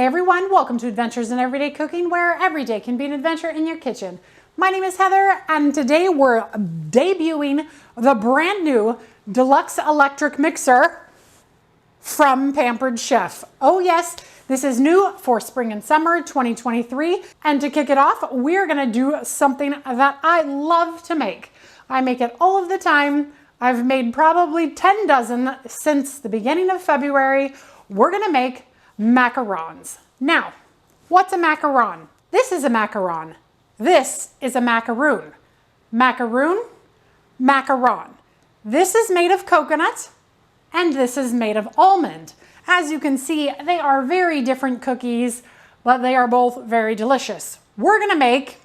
everyone, welcome to Adventures in Everyday Cooking, where every day can be an adventure in your kitchen. My name is Heather, and today we're debuting the brand new deluxe electric mixer from Pampered Chef. Oh yes, this is new for spring and summer 2023. And to kick it off, we're gonna do something that I love to make. I make it all of the time. I've made probably 10 dozen since the beginning of February. We're gonna make macarons. Now, what's a macaron? This is a macaron. This is a macaroon. Macaroon, macaron. This is made of coconut and this is made of almond. As you can see, they are very different cookies, but they are both very delicious. We're gonna make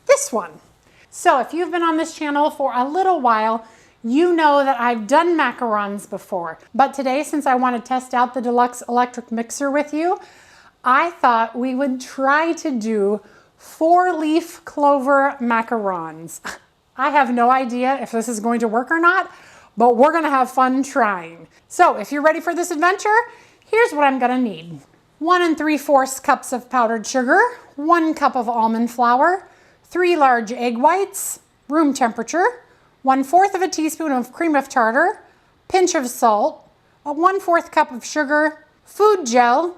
this one. So if you've been on this channel for a little while, you know that I've done macarons before. But today, since I want to test out the deluxe electric mixer with you, I thought we would try to do 4-leaf clover macarons. I have no idea if this is going to work or not, but we're gonna have fun trying. So if you're ready for this adventure, here's what I'm gonna need. 1 3/4 cups of powdered sugar, 1 cup of almond flour, 3 large egg whites, room temperature, 1/4 teaspoon of cream of tartar, pinch of salt, a 1/4 cup of sugar, food gel,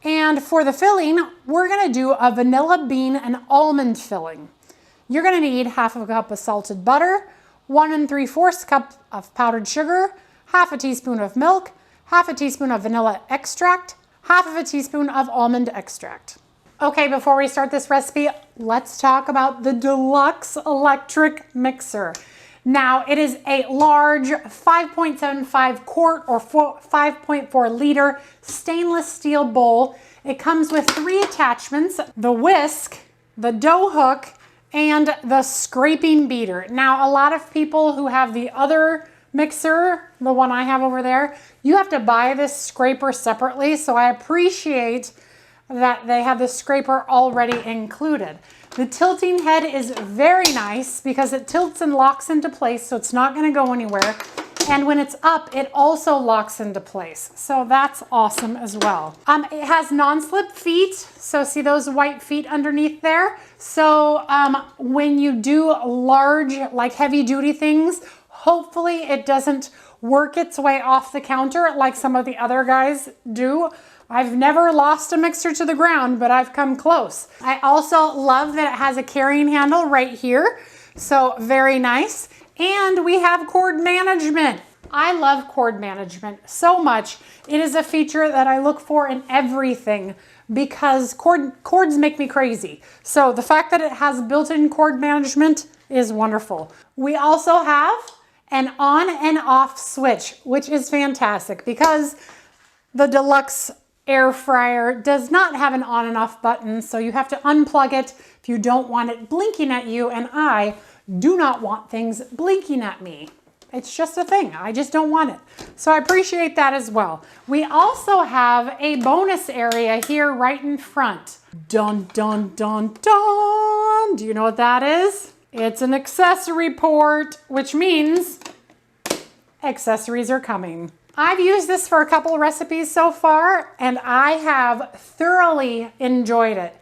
and for the filling, we're gonna do a vanilla bean and almond filling. You're gonna need 1/2 cup of salted butter, 1 3/4 cup of powdered sugar, 1/2 teaspoon of milk, 1/2 teaspoon of vanilla extract, 1/2 teaspoon of almond extract. Okay, before we start this recipe, let's talk about the deluxe electric mixer. Now, it is a large 5.75 quart or 5.4 liter stainless steel bowl. It comes with 3 attachments: the whisk, the dough hook, and the scraping beater. Now, a lot of people who have the other mixer, the one I have over there, you have to buy this scraper separately, so I appreciate that they have the scraper already included. The tilting head is very nice because it tilts and locks into place, so it's not gonna go anywhere. And when it's up, it also locks into place. So that's awesome as well. It has non-slip feet. So see those white feet underneath there? So when you do large, like heavy duty things, hopefully it doesn't work its way off the counter like some of the other guys do. I've never lost a mixer to the ground, but I've come close. I also love that it has a carrying handle right here. So very nice. And we have cord management. I love cord management so much. It is a feature that I look for in everything because cords make me crazy. So the fact that it has built-in cord management is wonderful. We also have an on and off switch, which is fantastic because the deluxe air fryer does not have an on and off button, so you have to unplug it if you don't want it blinking at you, and I do not want things blinking at me. It's just a thing. I just don't want it. So I appreciate that as well. We also have a bonus area here right in front. Dun, dun, dun, dun. Do you know what that is? It's an accessory port, which means accessories are coming. I've used this for a couple of recipes so far, and I have thoroughly enjoyed it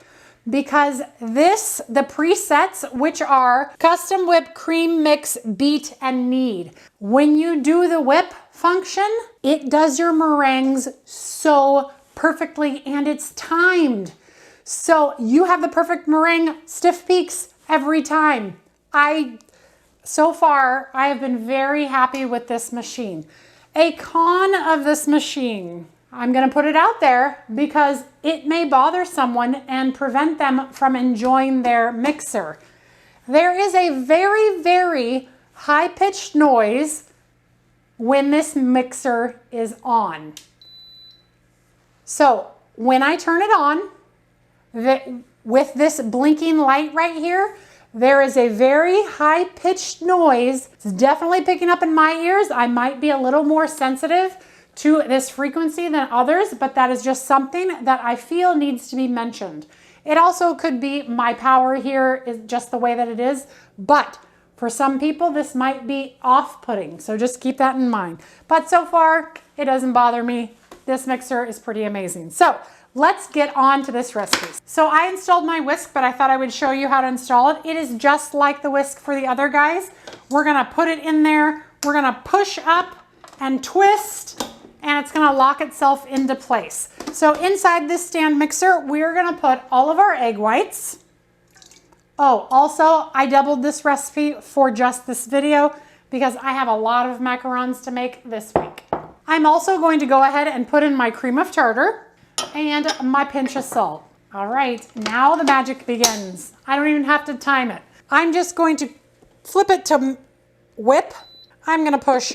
because the presets, which are custom whip, cream mix, beat, and knead. When you do the whip function, it does your meringues so perfectly and it's timed. So you have the perfect meringue stiff peaks every time. So far, I have been very happy with this machine. A con of this machine, I'm gonna put it out there because it may bother someone and prevent them from enjoying their mixer. There is a very, very high-pitched noise when this mixer is on. So when I turn it on, with this blinking light right here, there is a very high-pitched noise. It's definitely picking up in my ears. I might be a little more sensitive to this frequency than others, but that is just something that I feel needs to be mentioned. It also could be my power here is just the way that it is, but for some people this might be off-putting, so just keep that in mind. But so far, it doesn't bother me. this mixer is pretty amazing. So let's get on to this recipe. So I installed my whisk, but I thought I would show you how to install it. It is just like the whisk for the other guys. We're gonna put it in there. We're gonna push up and twist, and it's gonna lock itself into place. So inside this stand mixer, we're gonna put all of our egg whites. Oh, also, I doubled this recipe for just this video because I have a lot of macarons to make this week. I'm also going to go ahead and put in my cream of tartar and my pinch of salt. All right, now the magic begins. I don't even have to time it. I'm just going to flip it to whip. I'm gonna push,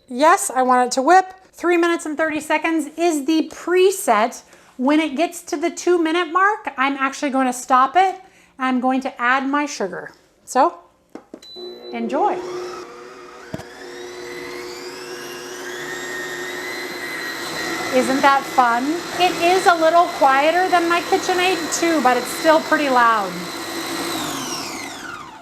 yes, I want it to whip. 3 minutes and 30 seconds is the preset. When it gets to the 2-minute mark, I'm actually going to stop it. I'm going to add my sugar. So, enjoy. Isn't that fun? It is a little quieter than my KitchenAid too, but it's still pretty loud.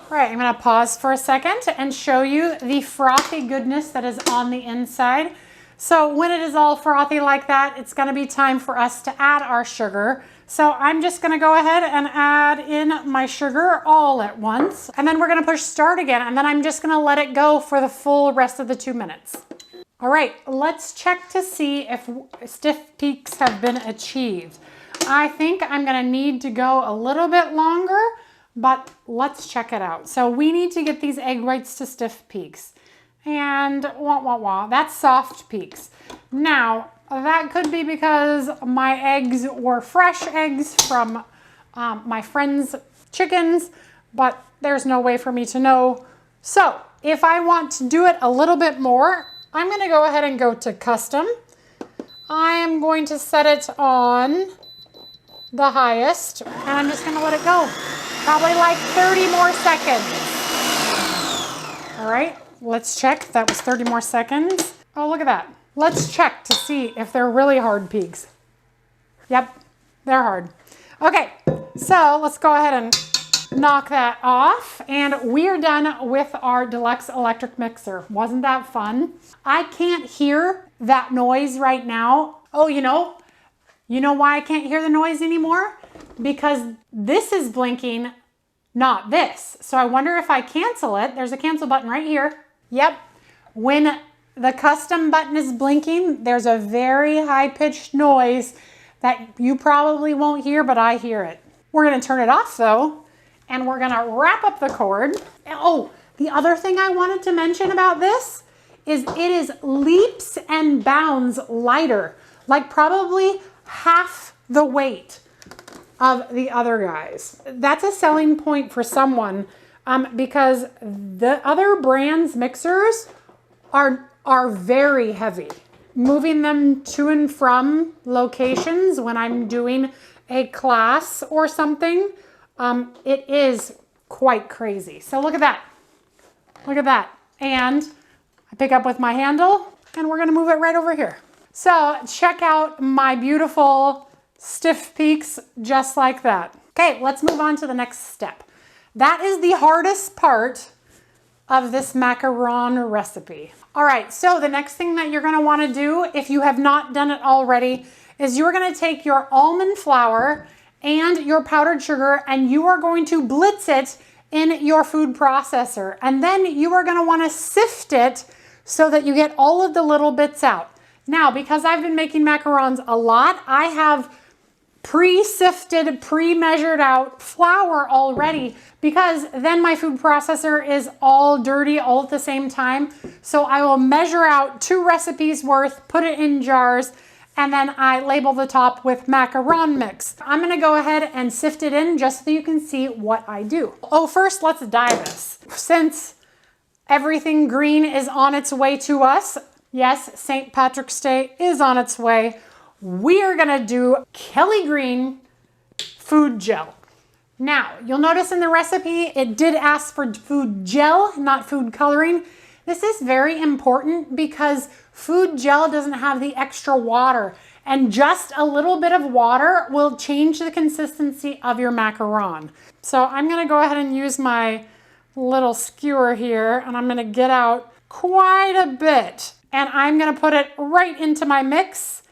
All right, I'm gonna pause for a second and show you the frothy goodness that is on the inside. So when it is all frothy like that, it's gonna be time for us to add our sugar. So I'm just gonna go ahead and add in my sugar all at once. And then we're gonna push start again, and then I'm just gonna let it go for the full rest of the 2 minutes. All right, let's check to see if stiff peaks have been achieved. I think I'm gonna need to go a little bit longer, but let's check it out. So we need to get these egg whites to stiff peaks. And wah, wah, wah, that's soft peaks. Now, that could be because my eggs were fresh eggs from my friend's chickens, but there's no way for me to know. So if I want to do it a little bit more, I'm gonna go ahead and go to custom. I am going to set it on the highest, and I'm just gonna let it go. Probably like 30 more seconds. All right, let's check. That was 30 more seconds. Oh, look at that. Let's check to see if they're really hard peaks. Yep, they're hard. Okay, so let's go ahead and knock that off, and we're done with our deluxe electric mixer. Wasn't that fun? I can't hear that noise right now. Oh, you know why I can't hear the noise anymore? Because this is blinking, not this. So I wonder if I cancel it. There's a cancel button right here. Yep. When the custom button is blinking, there's a very high-pitched noise that you probably won't hear, but I hear it. We're gonna turn it off though, and we're gonna wrap up the cord. Oh, the other thing I wanted to mention about this is it is leaps and bounds lighter, like probably half the weight of the other guys. That's a selling point for someone because the other brands' mixers are very heavy. Moving them to and from locations when I'm doing a class or something, it is quite crazy. So look at that. Look at that. And I pick up with my handle, and we're gonna move it right over here. So check out my beautiful stiff peaks just like that. Okay, let's move on to the next step. That is the hardest part of this macaron recipe. All right, so the next thing that you're gonna wanna do, if you have not done it already, is you're gonna take your almond flour and your powdered sugar, and you are going to blitz it in your food processor. And then you are gonna wanna sift it so that you get all of the little bits out. Now, because I've been making macarons a lot, I have pre-sifted, pre-measured out flour already, because then my food processor is all dirty all at the same time. So I will measure out 2 recipes worth, put it in jars, and then I label the top with macaron mix. I'm gonna go ahead and sift it in just so you can see what I do. Oh, first let's dye this. Since everything green is on its way to us, yes, St. Patrick's Day is on its way, we are gonna do Kelly Green food gel. Now, you'll notice in the recipe, it did ask for food gel, not food coloring. This is very important because food gel doesn't have the extra water, and just a little bit of water will change the consistency of your macaron. So I'm gonna go ahead and use my little skewer here, and I'm gonna get out quite a bit, and I'm gonna put it right into my mix,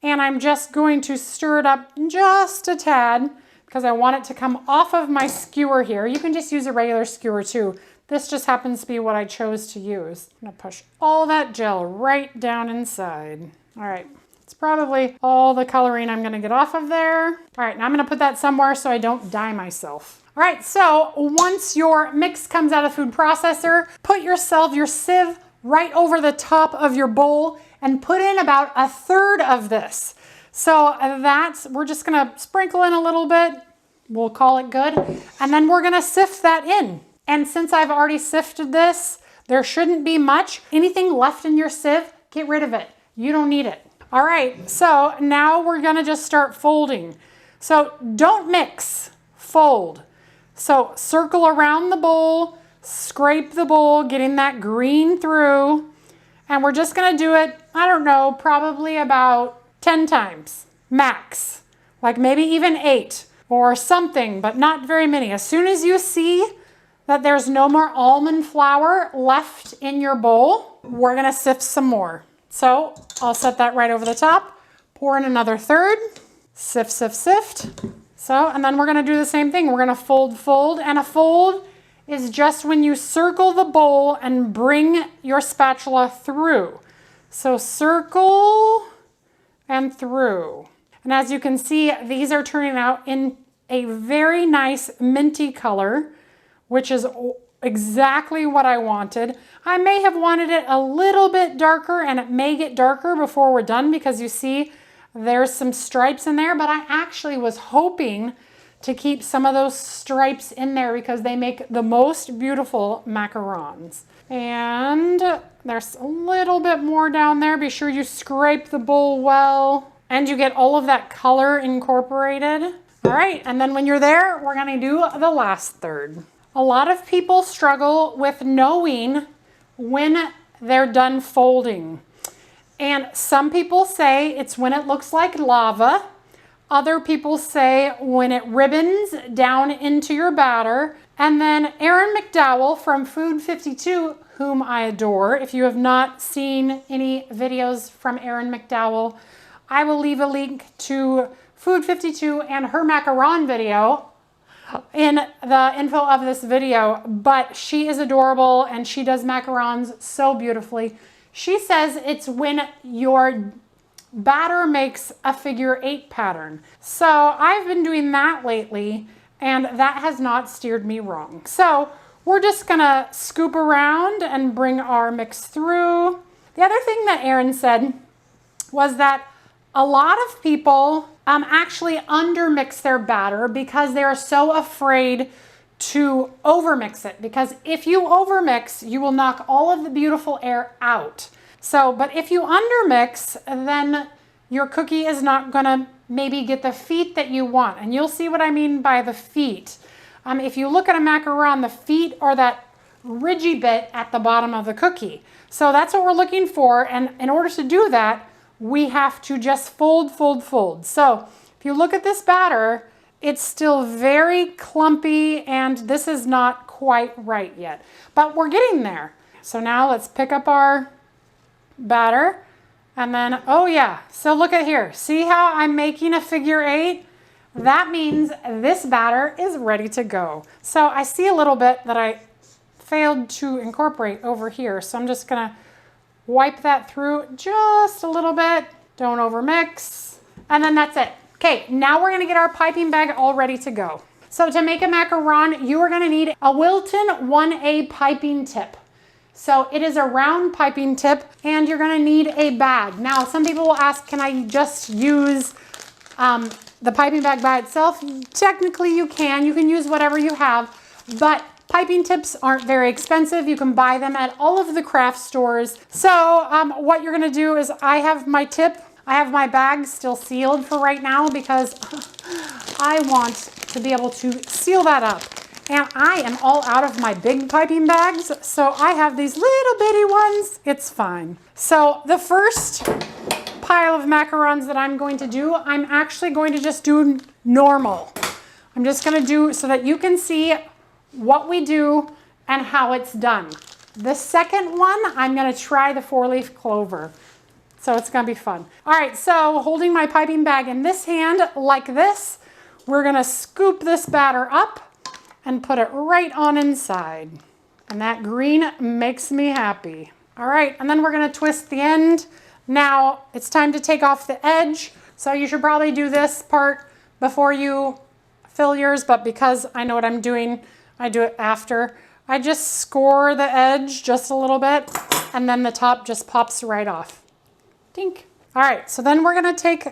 and I'm just going to stir it up just a tad because I want it to come off of my skewer here. You can just use a regular skewer too. This just happens to be what I chose to use. I'm gonna push all that gel right down inside. All right, it's probably all the coloring I'm gonna get off of there. All right, now I'm gonna put that somewhere so I don't dye myself. All right, so once your mix comes out of the food processor, put your sieve right over the top of your bowl and put in about a third of this. So we're just gonna sprinkle in a little bit. We'll call it good. And then we're gonna sift that in. And since I've already sifted this, there shouldn't be much. Anything left in your sieve, get rid of it. You don't need it. All right, so now we're gonna just start folding. So don't mix, fold. So circle around the bowl, scrape the bowl, getting that green through. And we're just gonna do it, I don't know, probably about 10 times, max. Like maybe even 8 or something, but not very many. As soon as you see that there's no more almond flour left in your bowl, we're gonna sift some more. So I'll set that right over the top, pour in another third, sift, sift, sift. So, and then we're gonna do the same thing. We're gonna fold, fold, and a fold is just when you circle the bowl and bring your spatula through. So circle and through. And as you can see, these are turning out in a very nice minty color, which is exactly what I wanted. I may have wanted it a little bit darker, and it may get darker before we're done because you see there's some stripes in there, but I actually was hoping to keep some of those stripes in there because they make the most beautiful macarons. And there's a little bit more down there. Be sure you scrape the bowl well and you get all of that color incorporated. All right, and then when you're there, we're gonna do the last third. A lot of people struggle with knowing when they're done folding. And some people say it's when it looks like lava. Other people say when it ribbons down into your batter. And then Erin McDowell from Food 52, whom I adore. If you have not seen any videos from Erin McDowell, I will leave a link to Food 52 and her macaron video in the info of this video. But she is adorable and she does macarons so beautifully. She says it's when your batter makes a figure 8 pattern. So I've been doing that lately and that has not steered me wrong. So we're just gonna scoop around and bring our mix through. The other thing that Erin said was that a lot of people actually undermix their batter because they're so afraid to overmix it, because if you overmix, you will knock all of the beautiful air out. So, but if you undermix, then your cookie is not gonna maybe get the feet that you want. And you'll see what I mean by the feet. If you look at a macaron, the feet are that ridgy bit at the bottom of the cookie. So that's what we're looking for. And in order to do that, we have to just fold, fold, fold. So if you look at this batter, it's still very clumpy and this is not quite right yet, but we're getting there. So now let's pick up our batter and then, oh yeah, so look at here. See how I'm making a figure 8? That means this batter is ready to go. So I see a little bit that I failed to incorporate over here. So I'm just gonna wipe that through just a little bit. Don't overmix. And then that's it. Okay, now we're gonna get our piping bag all ready to go. So to make a macaron, you are gonna need a Wilton 1A piping tip. So it is a round piping tip and you're gonna need a bag. Now, some people will ask, can I just use the piping bag by itself? Technically you can use whatever you have, but piping tips aren't very expensive. You can buy them at all of the craft stores. So what you're gonna do is I have my tip, I have my bag still sealed for right now because I want to be able to seal that up. And I am all out of my big piping bags, so I have these little bitty ones. It's fine. So the first pile of macarons that I'm going to do, I'm actually going to just do normal. I'm just gonna do so that you can see what we do and how it's done. The second one, I'm gonna try the 4-leaf clover. So it's gonna be fun. All right, so holding my piping bag in this hand like this, we're gonna scoop this batter up and put it right on inside. And that green makes me happy. All right, and then we're gonna twist the end. Now it's time to take off the edge. So you should probably do this part before you fill yours, but because I know what I'm doing, I do it after. I just score the edge just a little bit, and then the top just pops right off. Dink. All right, so then we're gonna take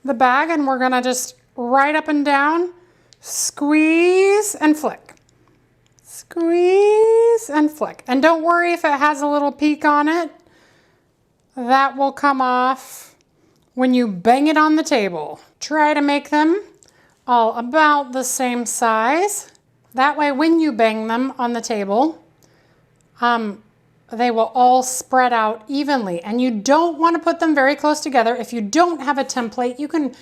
the bag and we're gonna just right up and down, squeeze and flick. Squeeze and flick. And don't worry if it has a little peak on it. That will come off when you bang it on the table. Try to make them all about the same size. That way when you bang them on the table, they will all spread out evenly. And you don't want to put them very close together. If you don't have a template, you can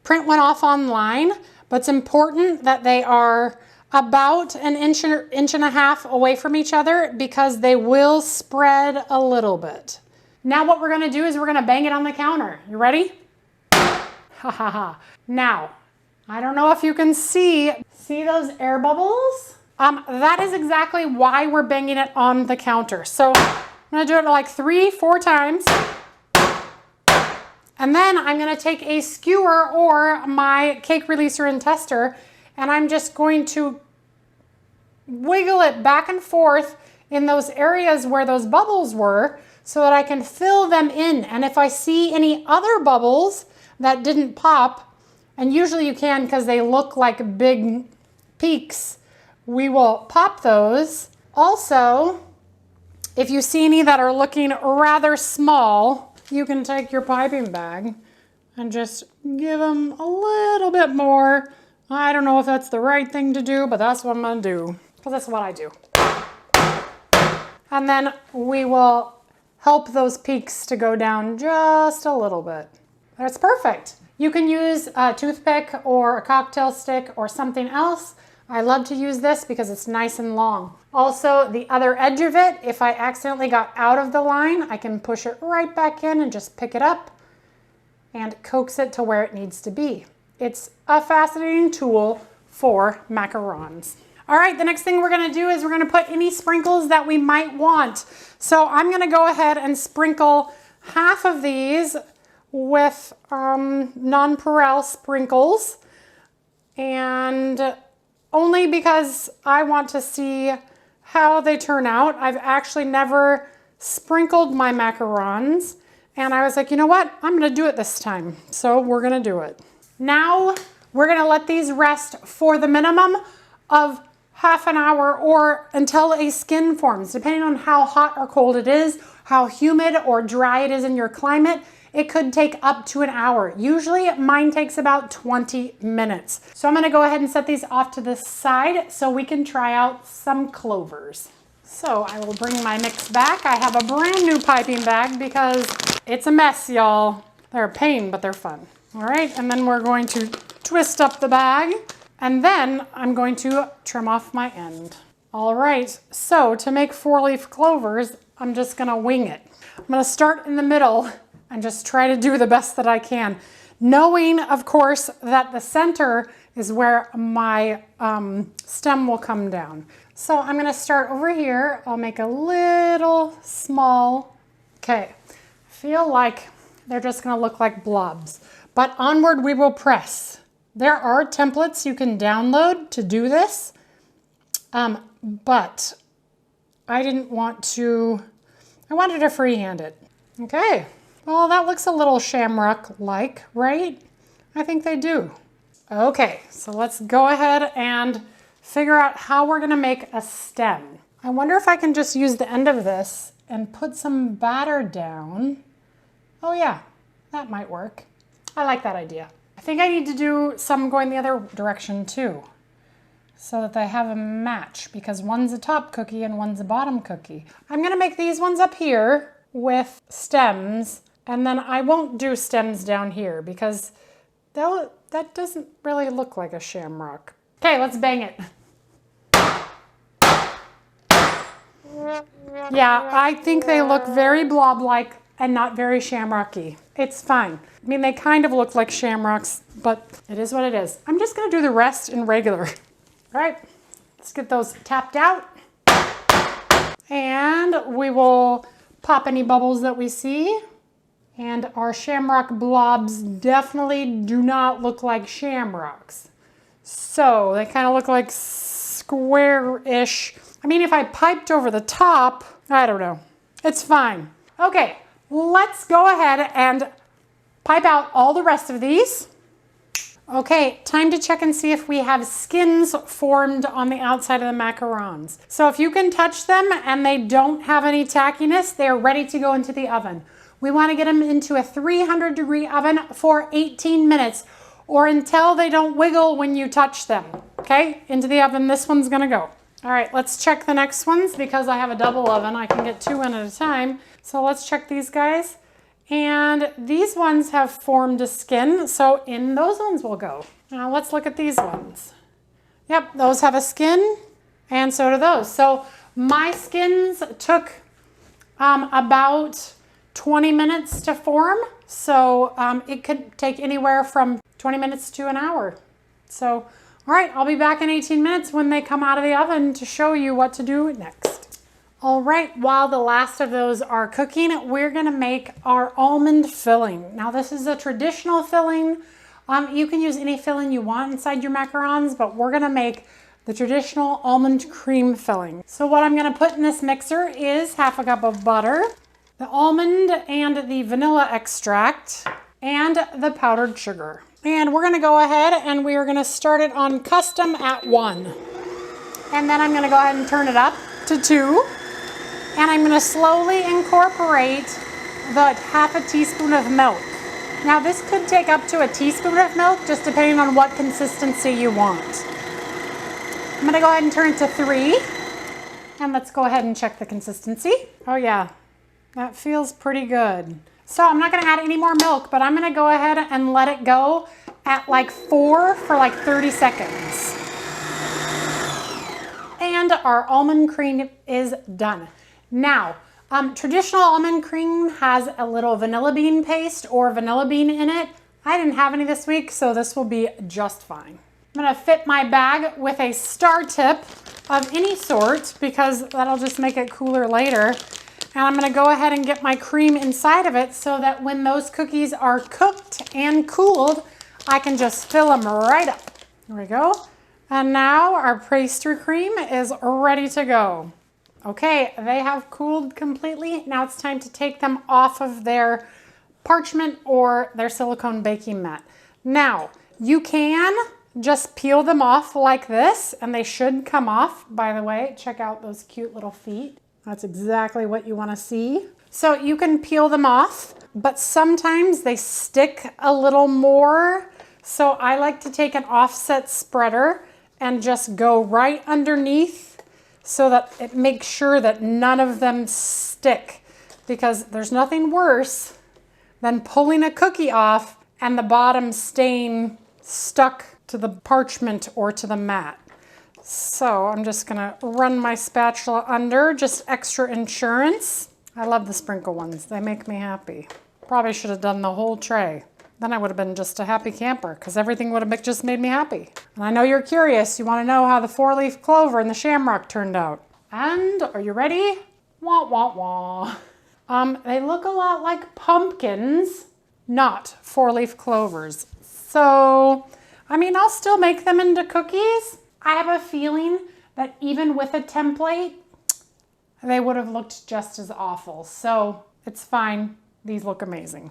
print one off online, but it's important that they are about an inch and a half away from each other because they will spread a little bit. Now what we're gonna do is we're gonna bang it on the counter. You ready? Ha ha ha. Now, I don't know if you can see those air bubbles? That is exactly why we're banging it on the counter. So I'm gonna do it like 3-4 times. And then I'm gonna take a skewer or my cake releaser and tester, and I'm just going to wiggle it back and forth in those areas where those bubbles were so that I can fill them in. And if I see any other bubbles that didn't pop, and usually you can because they look like big peaks, we will pop those. Also, if you see any that are looking rather small, you can take your piping bag and just give them a little bit more. I don't know if that's the right thing to do, but that's what I'm gonna do, because that's what I do. And then we will help those peaks to go down just a little bit. That's perfect. You can use a toothpick or a cocktail stick or something else. I love to use this because it's nice and long. Also, the other edge of it, if I accidentally got out of the line, I can push it right back in and just pick it up and coax it to where it needs to be. It's a fascinating tool for macarons. All right, the next thing we're gonna do is we're gonna put any sprinkles that we might want. So I'm gonna go ahead and sprinkle half of these with nonpareil sprinkles, and only because I want to see how they turn out. I've actually never sprinkled my macarons, and I was like, you know what? I'm gonna do it this time. So we're gonna do it. Now we're gonna let these rest for the minimum of half an hour or until a skin forms, depending on how hot or cold it is, how humid or dry it is in your climate. It could take up to an hour. Usually mine takes about 20 minutes. So I'm gonna go ahead and set these off to the side so we can try out some clovers. So I will bring my mix back. I have a brand new piping bag because it's a mess, y'all. They're a pain, but they're fun. All right, and then we're going to twist up the bag, and then I'm going to trim off my end. All right, so to make 4-leaf clovers, I'm just gonna wing it. I'm gonna start in the middle and just try to do the best that I can. Knowing, of course, that the center is where my stem will come down. So I'm gonna start over here. I'll make a little small, okay. Feel like they're just gonna look like blobs, but onward we will press. There are templates you can download to do this, but I didn't want to, I wanted to freehand it. Okay. Well, that looks a little shamrock-like, right? I think they do. Okay, so let's go ahead and figure out how we're gonna make a stem. I wonder if I can just use the end of this and put some batter down. Oh yeah, that might work. I like that idea. I think I need to do some going the other direction too, so that they have a match, because one's a top cookie and one's a bottom cookie. I'm gonna make these ones up here with stems, and then I won't do stems down here because that doesn't really look like a shamrock. Okay, let's bang it. Yeah, I think they look very blob-like, and not very shamrocky. It's fine. I mean, they kind of look like shamrocks, but it is what it is. I'm just gonna do the rest in regular. All right, let's get those tapped out. And we will pop any bubbles that we see. And our shamrock blobs definitely do not look like shamrocks. So they kind of look like square-ish. I mean, if I piped over the top, I don't know. It's fine. Okay, let's go ahead and pipe out all the rest of these. Okay, time to check and see if we have skins formed on the outside of the macarons. So if you can touch them and they don't have any tackiness, they're ready to go into the oven. We want to get them into a 300-degree oven for 18 minutes or until they don't wiggle when you touch them. Okay, into the oven this one's gonna go. All right, let's check the next ones because I have a double oven. I can get 2 in at a time. So let's check these guys. And these ones have formed a skin, so in those ones we'll go. Now let's look at these ones. Yep, those have a skin, and so do those. So my skins took about 20 minutes to form, so it could take anywhere from 20 minutes to an hour. So, all right, I'll be back in 18 minutes when they come out of the oven to show you what to do next. All right, while the last of those are cooking, we're gonna make our almond filling. Now this is a traditional filling. You can use any filling you want inside your macarons, but we're gonna make the traditional almond cream filling. So what I'm gonna put in this mixer is half a cup of butter, the almond and the vanilla extract, and the powdered sugar. And we're gonna go ahead and we are gonna start it on custom at 1. And then I'm gonna go ahead and turn it up to 2. And I'm gonna slowly incorporate the half a teaspoon of milk. Now this could take up to a teaspoon of milk, just depending on what consistency you want. I'm gonna go ahead and turn it to 3. And let's go ahead and check the consistency. Oh yeah, that feels pretty good. So I'm not gonna add any more milk, but I'm gonna go ahead and let it go at like 4 for like 30 seconds. And our almond cream is done. Now, traditional almond cream has a little vanilla bean paste or vanilla bean in it. I didn't have any this week, so this will be just fine. I'm gonna fit my bag with a star tip of any sort because that'll just make it cooler later. And I'm gonna go ahead and get my cream inside of it so that when those cookies are cooked and cooled, I can just fill them right up. There we go. And now our pastry cream is ready to go. Okay, they have cooled completely. Now it's time to take them off of their parchment or their silicone baking mat. Now, you can just peel them off like this, and they should come off, by the way. Check out those cute little feet. That's exactly what you want to see. So you can peel them off, but sometimes they stick a little more. So I like to take an offset spreader and just go right underneath so that it makes sure that none of them stick, because there's nothing worse than pulling a cookie off and the bottom staying stuck to the parchment or to the mat. So I'm just gonna run my spatula under, just extra insurance. I love the sprinkle ones, they make me happy. Probably should have done the whole tray. Then I would have been just a happy camper because everything would have just made me happy. And I know you're curious. You want to know how the 4-leaf clover and the shamrock turned out. And are you ready? Wah, wah, wah. They look a lot like pumpkins, not 4-leaf clovers. So, I mean, I'll still make them into cookies. I have a feeling that even with a template, they would have looked just as awful. So it's fine. These look amazing.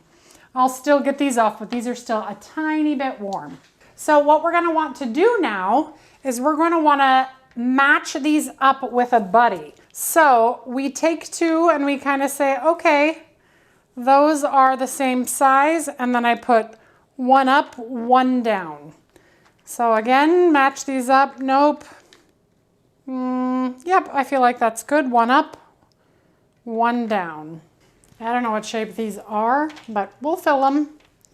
I'll still get these off, but these are still a tiny bit warm. So what we're gonna want to do now is we're gonna wanna match these up with a buddy. So we take 2 and we kind of say, okay, those are the same size, and then I put 1 up, 1 down. So again, match these up, nope. Yep, I feel like that's good. 1 up, 1 down. I don't know what shape these are, but we'll fill them.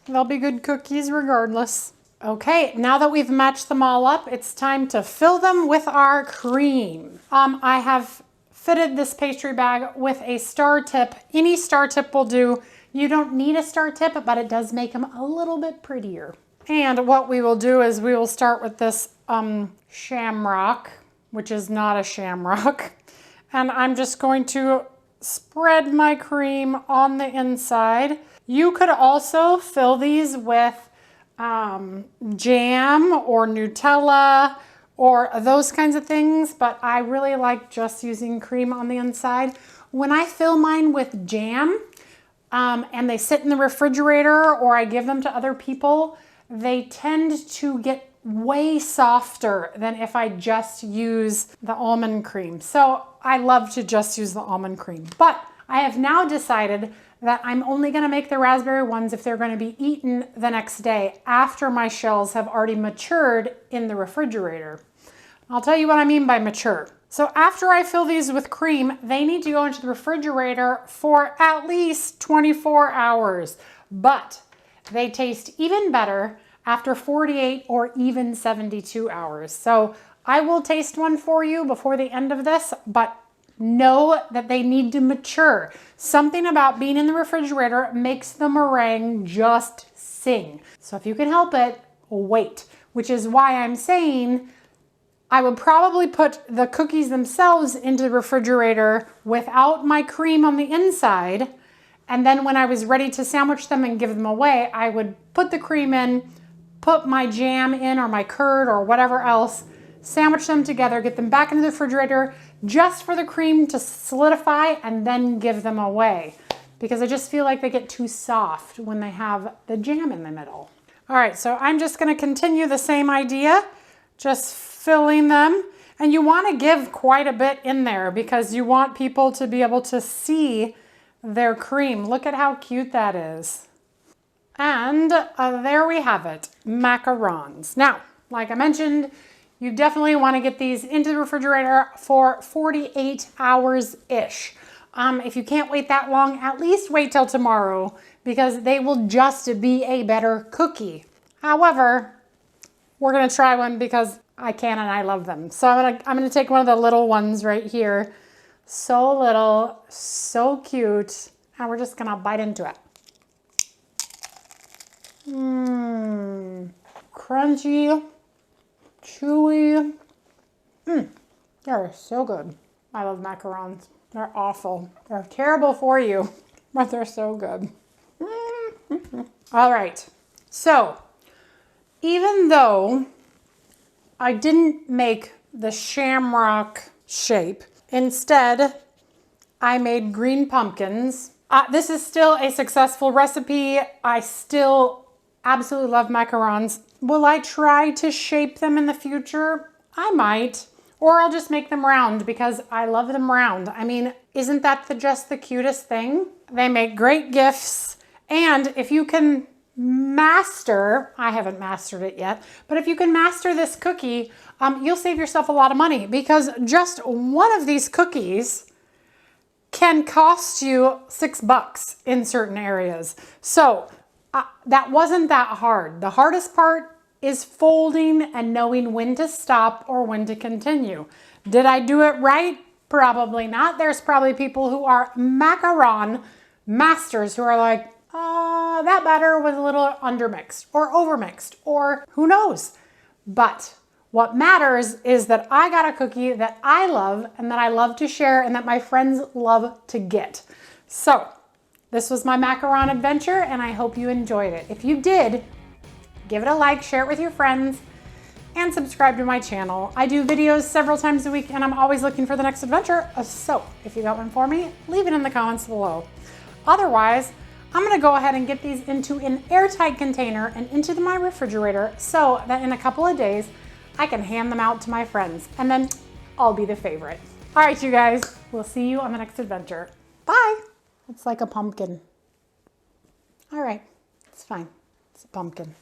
They'll be good cookies regardless. Okay, now that we've matched them all up, it's time to fill them with our cream. I have fitted this pastry bag with a star tip. Any star tip will do. You don't need a star tip, but it does make them a little bit prettier. And what we will do is we will start with this shamrock, which is not a shamrock. And I'm just going to spread my cream on the inside. You could also fill these with jam or Nutella or those kinds of things, but I really like just using cream on the inside. When I fill mine with jam and they sit in the refrigerator or I give them to other people, they tend to get way softer than if I just use the almond cream. So I love to just use the almond cream. But I have now decided that I'm only gonna make the raspberry ones if they're gonna be eaten the next day after my shells have already matured in the refrigerator. I'll tell you what I mean by mature. So after I fill these with cream, they need to go into the refrigerator for at least 24 hours. But they taste even better after 48 or even 72 hours. So I will taste one for you before the end of this, but know that they need to mature. Something about being in the refrigerator makes the meringue just sing. So if you can help it, wait. Which is why I'm saying I would probably put the cookies themselves into the refrigerator without my cream on the inside. And then when I was ready to sandwich them and give them away, I would put the cream in, put my jam in or my curd or whatever else, sandwich them together, get them back into the refrigerator just for the cream to solidify and then give them away. Because I just feel like they get too soft when they have the jam in the middle. All right, so I'm just gonna continue the same idea, just filling them. And you wanna give quite a bit in there because you want people to be able to see their cream. Look at how cute that is. And there we have it, macarons. Now, like I mentioned, you definitely want to get these into the refrigerator for 48 hours-ish. If you can't wait that long, at least wait till tomorrow because they will just be a better cookie. However, we're gonna try one because I can and I love them. So I'm gonna take one of the little ones right here. So little, so cute, and we're just gonna bite into it. Crunchy, chewy. They're so good. I love macarons. They're awful. They're terrible for you, but they're so good. All right, so even though I didn't make the shamrock shape, instead I made green pumpkins. This is still a successful recipe. I still absolutely love macarons. Will I try to shape them in the future? I might. Or I'll just make them round because I love them round. I mean, isn't that just the cutest thing? They make great gifts. And if you can master, I haven't mastered it yet, but if you can master this cookie, you'll save yourself a lot of money because just one of these cookies can cost you $6 in certain areas. So that wasn't that hard. The hardest part is folding and knowing when to stop or when to continue. Did I do it right? Probably not. There's probably people who are macaron masters who are like, that batter was a little undermixed or overmixed or who knows. But what matters is that I got a cookie that I love and that I love to share and that my friends love to get. So this was my macaron adventure and I hope you enjoyed it. If you did, give it a like, share it with your friends, and subscribe to my channel. I do videos several times a week and I'm always looking for the next adventure. So if you got one for me, leave it in the comments below. Otherwise, I'm gonna go ahead and get these into an airtight container and into my refrigerator so that in a couple of days, I can hand them out to my friends and then I'll be the favorite. All right, you guys, we'll see you on the next adventure. Bye. It's like a pumpkin. All right, it's fine. It's a pumpkin.